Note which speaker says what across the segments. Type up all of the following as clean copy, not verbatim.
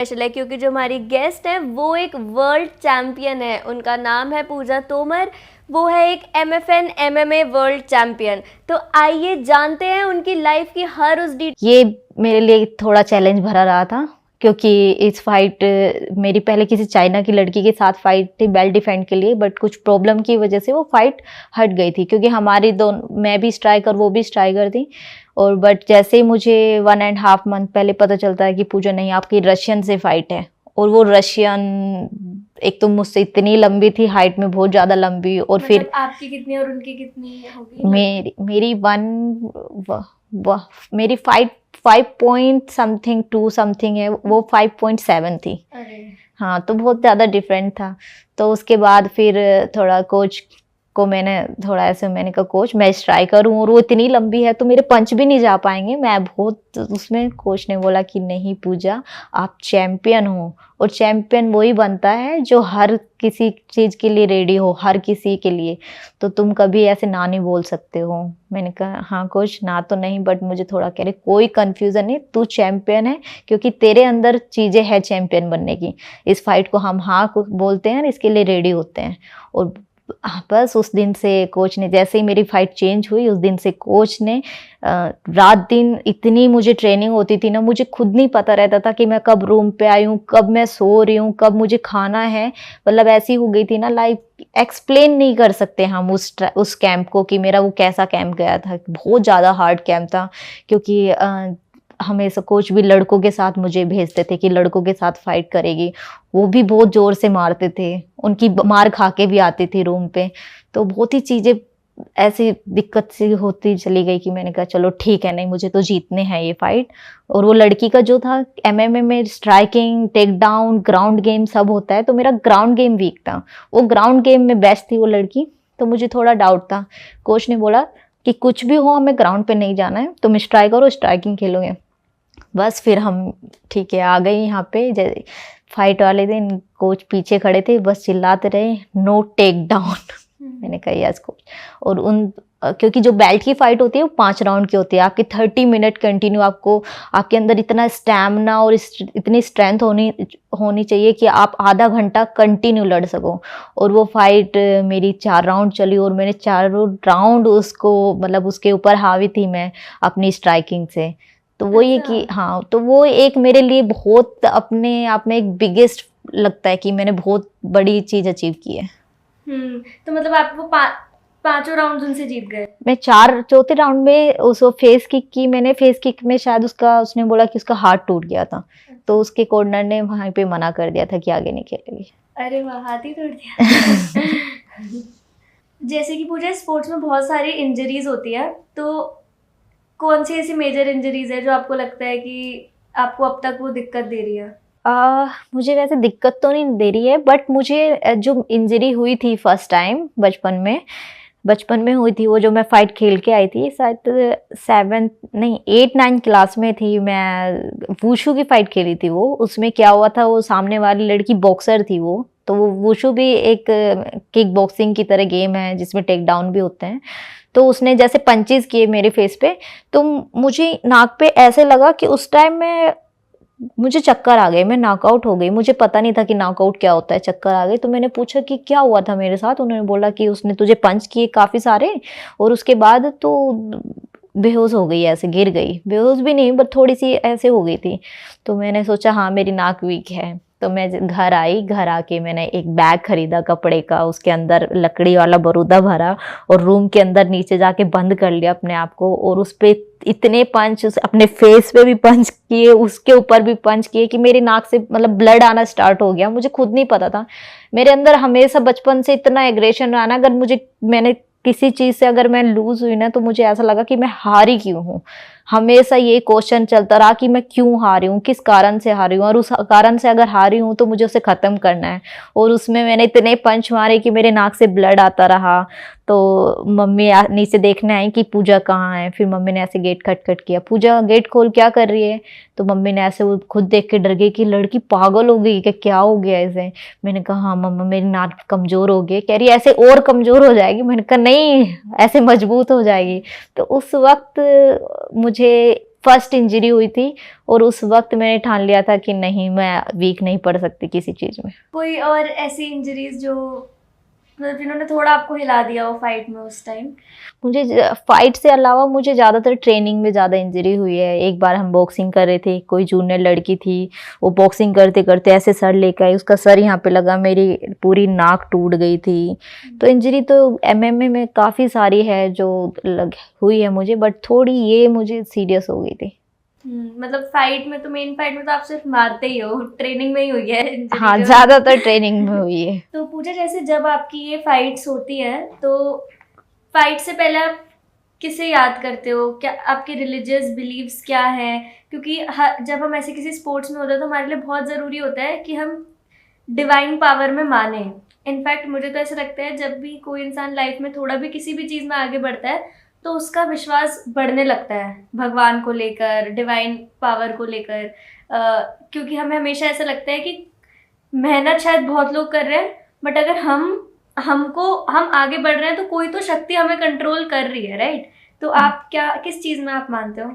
Speaker 1: Special है क्योंकि जो हमारी गेस्ट है वो एक वर्ल्ड चैंपियन है। उनका नाम है पूजा तोमर। वो है एक MFN MMA वर्ल्ड चैंपियन। तो आइए जानते हैं उनकी लाइफ की हर उस
Speaker 2: ये मेरे लिए थोड़ा चैलेंज भरा रहा था क्योंकि इस फाइट मेरी पहले किसी चाइना की लड़की के साथ फाइट थी बेल्ट डिफेंड के लिए, बट कुछ प्रॉब्लम की वजह से वो फाइट हट गई थी क्योंकि हमारी दोनों, मैं भी स्ट्राइकर वो भी स्ट्राइकर थी। और बट जैसे ही मुझे 1.5 मंथ पहले पता चलता है कि पूजा नहीं, आपकी रशियन से फाइट है, और वो रशियन एक तो मुझसे इतनी लंबी थी, हाइट में बहुत ज़्यादा लंबी, और
Speaker 1: मतलब
Speaker 2: फिर
Speaker 1: आपकी कितनी और उनकी कितनी होगी?
Speaker 2: मेरी मेरी 5 पॉइंट समथिंग 2 समथिंग है, वो 5.7 थी।
Speaker 1: अरे
Speaker 2: हाँ, तो बहुत ज़्यादा डिफरेंट था। तो उसके बाद फिर थोड़ा कोच को मैंने कहा कोच मैं स्ट्राइकर हूँ और वो इतनी लंबी है तो मेरे पंच भी नहीं जा पाएंगे, मैं बहुत उसमें। कोच ने बोला कि नहीं पूजा, आप चैंपियन हो, और चैंपियन वही बनता है जो हर किसी चीज़ के लिए रेडी हो, हर किसी के लिए। तो तुम कभी ऐसे ना नहीं बोल सकते हो। मैंने कहा हाँ कोच, ना तो नहीं, बट मुझे थोड़ा कह रहे कोई कन्फ्यूज़न नहीं, तू चैंपियन है क्योंकि तेरे अंदर चीज़ें हैं चैंपियन बनने की। इस फाइट को हम हाँ बोलते हैं, इसके लिए रेडी होते हैं। और बस उस दिन से कोच ने, जैसे ही मेरी फाइट चेंज हुई उस दिन से कोच ने रात दिन इतनी मुझे ट्रेनिंग होती थी ना, मुझे खुद नहीं पता रहता था कि मैं कब रूम पे आई हूँ, कब मैं सो रही हूँ, कब मुझे खाना है। मतलब ऐसी हो गई थी ना लाइफ, एक्सप्लेन नहीं कर सकते हम उस कैंप को कि मेरा वो कैसा कैंप गया था। बहुत ज़्यादा हार्ड कैंप था क्योंकि हमेशा कोच भी लड़कों के साथ मुझे भेजते थे कि लड़कों के साथ फाइट करेगी। वो भी बहुत ज़ोर से मारते थे, उनकी मार खा के भी आती थी रूम पे। तो बहुत ही चीज़ें ऐसी दिक्कत सी होती चली गई कि मैंने कहा चलो ठीक है, नहीं मुझे तो जीतने हैं ये फाइट। और वो लड़की का जो था MMA में striking, take down, ground game सब होता है, तो मेरा ग्राउंड गेम वीक था। वो ग्राउंड गेम में बेस्ट थी वो लड़की, तो मुझे थोड़ा डाउट था। कोच ने बोला कि कुछ भी हो हमें ग्राउंड पे नहीं जाना है, तुम स्ट्राइकर हो, स्ट्राइकिंग खेलोगे। बस फिर हम ठीक है आ गए यहाँ पे। फाइट वाले दिन कोच पीछे खड़े थे, बस चिल्लाते रहे नो टेक डाउन। मैंने कहा यस कोच। और क्योंकि जो बेल्ट की फाइट होती है वो 5 राउंड की होती है, आपकी 30 मिनट कंटिन्यू, आपके अंदर इतना स्टैमिना और इतनी स्ट्रेंथ होनी चाहिए कि आप आधा घंटा कंटिन्यू लड़ सको। और वो फाइट मेरी 4 राउंड चली और मैंने 4 राउंड उसको, मतलब उसके ऊपर हावी थी मैं अपनी स्ट्राइकिंग से। तो वो ये कि हाँ, तो वो एक मेरे लिए बहुत अपने आप में एक बिगेस्ट लगता है कि मैंने बहुत बड़ी चीज अचीव की है।
Speaker 1: तो मतलब आप वो पांचों राउंड उनसे जीत गए?
Speaker 2: मैं चौथे राउंड में उसको फेस किक की मैंने। फेस किक में शायद उसने बोला कि उसका हाथ टूट गया था, तो उसके कॉर्नर ने वहां पे मना कर दिया था कि आगे नहीं खेलेगी।
Speaker 1: अरे वाह, हाथ ही टूट दिया। जैसे कि पूजा स्पोर्ट्स में बहुत सारी इंजरीज होती है, तो कौन सी ऐसी मेजर इंजरीज है जो आपको लगता है कि आपको अब तक वो दिक्कत दे रही है?
Speaker 2: मुझे वैसे दिक्कत तो नहीं दे रही है, बट मुझे जो इंजरी हुई थी फर्स्ट टाइम बचपन में हुई थी, वो जो मैं फाइट खेल के आई थी, शायद 8-9 क्लास में थी मैं। वुशु की फाइट खेली थी वो। उसमें क्या हुआ था, वो सामने वाली लड़की बॉक्सर थी वो, तो वो वुशु भी एक किक बॉक्सिंग की तरह गेम है जिसमें टेक डाउन भी होते हैं। तो उसने जैसे पंचेस किए मेरे फेस पे, तो मुझे नाक पे ऐसे लगा कि उस टाइम में मुझे चक्कर आ गए, मैं नॉकआउट हो गई। मुझे पता नहीं था कि नॉकआउट क्या होता है, चक्कर आ गई। तो मैंने पूछा कि क्या हुआ था मेरे साथ। उन्होंने बोला कि उसने तुझे पंच किए काफ़ी सारे और उसके बाद तो बेहोश हो गई, ऐसे गिर गई। बेहोश भी नहीं, बट थोड़ी सी ऐसे हो गई थी। तो मैंने सोचा हाँ मेरी नाक वीक है। तो मैं घर आई, घर आके मैंने एक बैग खरीदा कपड़े का, उसके अंदर लकड़ी वाला बरूदा भरा और रूम के अंदर नीचे जाके बंद कर लिया अपने आप को। और उस पे इतने पंच, अपने फेस पे भी पंच किए, उसके ऊपर भी पंच किए कि मेरी नाक से मतलब ब्लड आना स्टार्ट हो गया। मुझे खुद नहीं पता था। मेरे अंदर हमेशा बचपन से इतना एग्रेशन रहा ना, मैंने किसी चीज से अगर मैं लूज हुई ना, तो मुझे ऐसा लगा कि मैं हारी क्यों हूँ। हमेशा ये क्वेश्चन चलता रहा कि मैं क्यों हारी हूँ, किस कारण से हारी हूँ, और उस कारण से अगर हारी हूँ तो मुझे उसे खत्म करना है। और उसमें मैंने इतने पंच मारे कि मेरे नाक से ब्लड आता रहा। तो मम्मी नीचे देखने आई कि पूजा कहाँ है। फिर मम्मी ने ऐसे गेट खटखट किया, पूजा गेट खोल, क्या कर रही है। तो मम्मी ने ऐसे, वो खुद देख के डर गई कि लड़की पागल हो गई कि क्या हो गया इसे। मैंने कहा हाँ मम्मा मेरी नाक कमजोर हो गई। कह रही ऐसे और कमजोर हो जाएगी। मैंने कहा नहीं, ऐसे मजबूत हो जाएगी। तो उस वक्त मुझे फर्स्ट इंजरी हुई थी और उस वक्त मैंने ठान लिया था कि नहीं, मैं वीक नहीं पड़ सकती किसी चीज़ में।
Speaker 1: कोई और ऐसी इंजरीज जो मतलब जिन्होंने थोड़ा आपको हिला दिया हो फाइट में उस टाइम?
Speaker 2: मुझे फाइट से अलावा मुझे ज़्यादातर ट्रेनिंग में ज़्यादा इंजरी हुई है। एक बार हम बॉक्सिंग कर रहे थे, कोई जूनियर लड़की थी, वो बॉक्सिंग करते करते ऐसे सर लेकर आई, उसका सर यहाँ पे लगा, मेरी पूरी नाक टूट गई थी। तो इंजरी तो एमएमए में काफ़ी सारी है जो लग हुई है मुझे, बट थोड़ी ये मुझे सीरियस हो गई थी।
Speaker 1: मतलब फाइट में तो, मेन फाइट में तो आप सिर्फ मारते ही हो, ट्रेनिंग में ही हुई है injury
Speaker 2: हाँ,
Speaker 1: जो।
Speaker 2: ज़्यादातर ट्रेनिंग में हुई है।
Speaker 1: तो पूजा, जैसे जब आपकी ये फाइट्स होती हैं तो फाइट से पहले आप किसे याद करते हो? क्या आपके रिलीजियस बिलीव्स क्या हैं? क्योंकि जब हम ऐसे किसी स्पोर्ट्स में होते हैं तो हमारे लिए बहुत ज़रूरी होता है कि हम डिवाइन पावर में माने। इनफैक्ट मुझे तो ऐसा लगता है जब भी कोई इंसान लाइफ में थोड़ा भी किसी भी चीज़ में आगे बढ़ता है तो उसका विश्वास बढ़ने लगता है भगवान को लेकर, डिवाइन पावर को लेकर। क्योंकि हमें हमेशा ऐसा लगता है कि मेहनत शायद बहुत लोग कर रहे हैं, बट अगर हम आगे बढ़ रहे हैं तो कोई तो शक्ति हमें कंट्रोल कर रही है, राइट? तो आप किस चीज़ में आप मानते हो?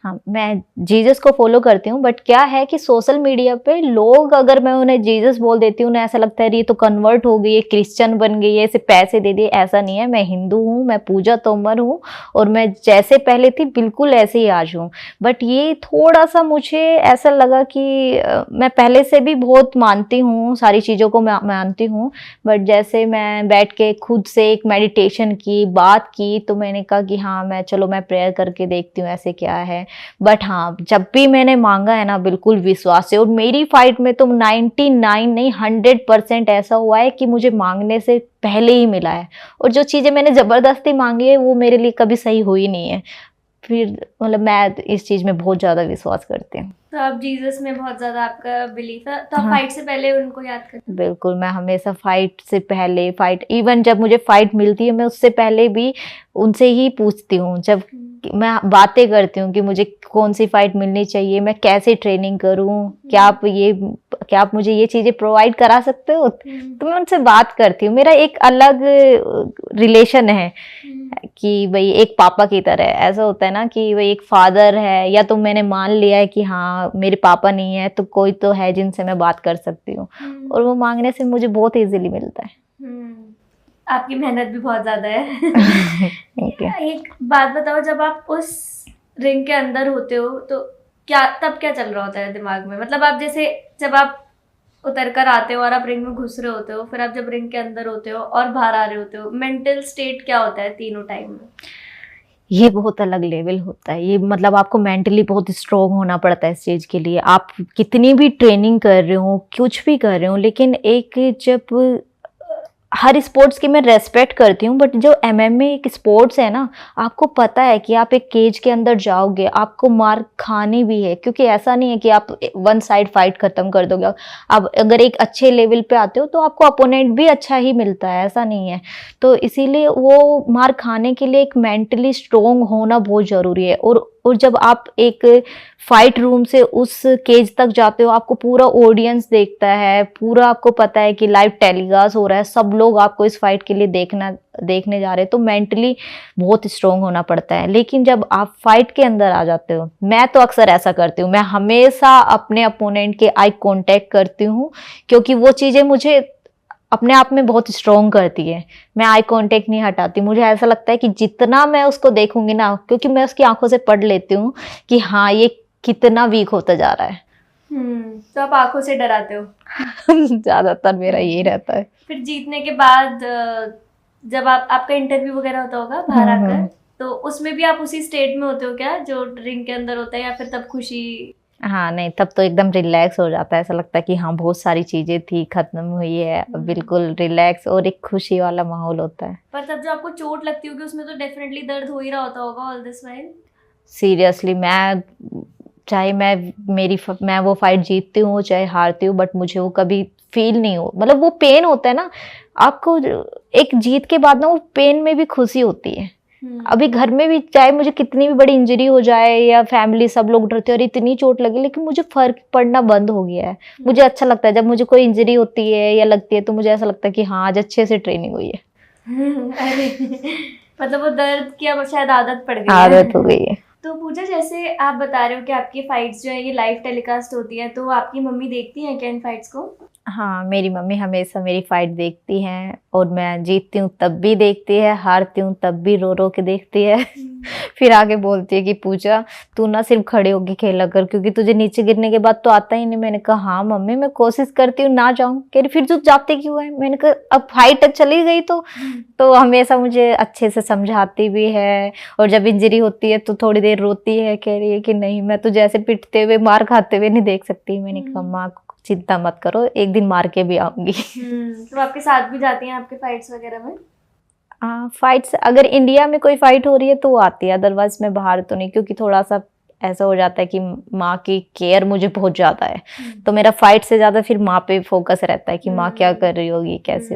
Speaker 2: हाँ, मैं जीसस को फॉलो करती हूँ, बट क्या है कि सोशल मीडिया पे लोग, अगर मैं उन्हें जीसस बोल देती हूँ, उन्हें ऐसा लगता है ये तो कन्वर्ट हो गई है, क्रिश्चियन बन गई है, इसे पैसे दे दिए। ऐसा नहीं है, मैं हिंदू हूँ, मैं पूजा तोमर हूँ और मैं जैसे पहले थी बिल्कुल ऐसे ही आज हूँ। बट ये थोड़ा सा मुझे ऐसा लगा कि मैं पहले से भी बहुत मानती हूँ, सारी चीज़ों को मैं मानती हूँ, बट जैसे मैं बैठ के खुद से एक मेडिटेशन की बात की तो मैंने कहा कि हाँ, मैं प्रेयर करके देखती हूँ ऐसे क्या है। बट हाँ, जब भी मैंने मांगा है ना, बिल्कुल विश्वास से, और मेरी फाइट में तो 99 नहीं 100% ऐसा हुआ है कि मुझे मांगने से पहले ही मिला है। और जो चीज़ें मैंने ज़बरदस्ती मांगी है वो मेरे लिए कभी सही हुई नहीं है। फिर मतलब मैं इस चीज़ में बहुत ज़्यादा विश्वास करती हूँ।
Speaker 1: तो आप जीसस में बहुत ज़्यादा आपका बिलीफ है, तो आप
Speaker 2: हाँ।
Speaker 1: फाइट से पहले उनको याद करते हैं?
Speaker 2: बिल्कुल, मैं हमेशा फाइट से पहले, इवन जब मुझे फाइट मिलती है मैं उससे पहले भी उनसे ही पूछती हूँ। जब मैं बातें करती हूँ कि मुझे कौन सी फाइट मिलनी चाहिए, मैं कैसे ट्रेनिंग करूँ, क्या आप मुझे ये चीज़ें प्रोवाइड करा सकते हो? तो मैं उनसे बात करती हूँ। मेरा एक अलग रिलेशन है कि भाई एक पापा की तरह ऐसा होता है ना कि भाई एक फादर है, या तो मैंने मान लिया है कि हाँ मेरे पापा नहीं है तो कोई तो है जिनसे मैं बात कर सकती हूँ, और वो मांगने से मुझे बहुत इजीली मिलता है।
Speaker 1: आपकी मेहनत भी बहुत ज़्यादा है। एक बात बताओ, जब आप उस रिंग के अंदर होते हो तो तब क्या चल रहा होता है दिमाग में? मतलब आप जैसे जब आप उतर कर आते हो और आप रिंग में घुस रहे होते हो, फिर आप जब रिंग के अंदर होते हो और बाहर आ रहे होते हो, मेंटल स्टेट क्या होता है तीनों टाइम में?
Speaker 2: ये बहुत अलग लेवल होता है। ये मतलब आपको मेंटली बहुत स्ट्रॉन्ग होना पड़ता है इस चीज़ के लिए। आप कितनी भी ट्रेनिंग कर रहे हो, कुछ भी कर रहे हो, लेकिन एक जब हर स्पोर्ट्स की मैं रेस्पेक्ट करती हूँ, बट जो एमएमए एक स्पोर्ट्स है ना, आपको पता है कि आप एक केज के अंदर जाओगे, आपको मार खानी भी है, क्योंकि ऐसा नहीं है कि आप वन साइड फाइट खत्म कर दोगे। अब अगर एक अच्छे लेवल पे आते हो तो आपको अपोनेंट भी अच्छा ही मिलता है, ऐसा नहीं है। तो इसीलिए वो मार खाने के लिए एक मेंटली स्ट्रोंग होना बहुत ज़रूरी है। और जब आप एक फाइट रूम से उस केज तक जाते हो, आपको पूरा ऑडियंस देखता है, पूरा आपको पता है कि लाइव टेलीकास्ट हो रहा है, सब लोग आपको इस फाइट के लिए देखने जा रहे हैं, तो मेंटली बहुत स्ट्रोंग होना पड़ता है। लेकिन जब आप फाइट के अंदर आ जाते हो, मैं तो अक्सर ऐसा करती हूँ, मैं हमेशा अपने अपोनेंट के आई कांटेक्ट करती हूँ, क्योंकि वो चीज़ें मुझे अपने आप में बहुत स्ट्रॉन्ग करती है। मैं आई कांटेक्ट नहीं हटाती। मुझे ऐसा लगता है कि जितना मैं उसको देखूंगी ना, क्योंकि मैं उसकी आंखों से पढ़ लेती हूँ कि हाँ ये कितना वीक होता जा रहा है।
Speaker 1: तो आप आंखों से डराते हो?
Speaker 2: ज्यादातर मेरा यही रहता है।
Speaker 1: फिर जीतने के बाद जब आपका इंटरव्यू वगैरह होता होगा बाहर आकर, तो उसमें भी आप उसी स्टेट में होते हो क्या जो रिंग के अंदर होता है, या फिर तब खुशी?
Speaker 2: हाँ नहीं, तब तो एकदम रिलैक्स हो जाता है। ऐसा लगता है कि हाँ बहुत सारी चीजें थी, खत्म हुई है, बिल्कुल रिलैक्स और एक खुशी वाला माहौल होता है।
Speaker 1: पर तब जो आपको चोट लगती होगी उसमें तो डेफिनेटली दर्द हो ही रहा होता होगा ऑल दिस व्हाइल?
Speaker 2: सीरियसली, चाहे मैं वो फाइट जीतती हूँ चाहे हारती हूँ, बट मुझे वो कभी फील नहीं हो, मतलब वो पेन होता है ना आपको, एक जीत के बाद ना वो पेन में भी खुशी होती है। अभी घर में भी चाहे मुझे कितनी भी बड़ी इंजरी हो जाए या फैमिली सब लोग डरते हैं और इतनी चोट लगी, लेकिन मुझे फर्क पड़ना बंद हो गया है। मुझे अच्छा लगता है जब मुझे कोई इंजरी होती है या लगती है, तो मुझे ऐसा लगता है कि हाँ आज अच्छे से ट्रेनिंग हुई है।
Speaker 1: अरे मतलब वो दर्द की अब शायद आदत पड़ गई है।
Speaker 2: आदत हो गई है।
Speaker 1: तो पूजा, जैसे आप बता रहे हो कि आपकी फाइट्स जो है ये लाइव टेलीकास्ट होती है, तो आपकी मम्मी देखती हैं क्या इन फाइट्स को?
Speaker 2: हाँ, मेरी मम्मी हमेशा मेरी फाइट देखती हैं, और मैं जीतती हूँ तब भी देखती है, हारती हूँ तब भी रो रो के देखती है। फिर आगे बोलती है कि पूजा, तू ना सिर्फ खड़े होके खेला कर, क्योंकि तुझे नीचे गिरने के बाद तो आता ही नहीं। मैंने कहा हाँ मम्मी, मैं कोशिश करती हूँ ना जाऊं। कह रही फिर तू जाते क्यों है? मैंने कहा अब फाइट चली गई तो हमेशा मुझे अच्छे से समझाती भी है, और जब इंजरी होती है तो थोड़ी देर रोती है, कह रही है कि नहीं, मैं तुझे ऐसे पिटते हुए मार खाते हुए नहीं देख सकती। मैंने कहा माँ, चिंता मत करो, एक दिन मार के भी आऊंगी।
Speaker 1: तो आपके साथ भी जाती हैं आपके फाइट्स वगैरह में?
Speaker 2: फाइट्स अगर इंडिया में कोई फाइट हो रही है तो वो आती है, अदरवाइज मैं बाहर तो नहीं, क्योंकि थोड़ा सा ऐसा हो जाता है कि माँ की केयर मुझे बहुत ज्यादा है, तो मेरा फाइट से ज्यादा फिर माँ पे फोकस रहता है कि माँ क्या कर रही होगी, कैसे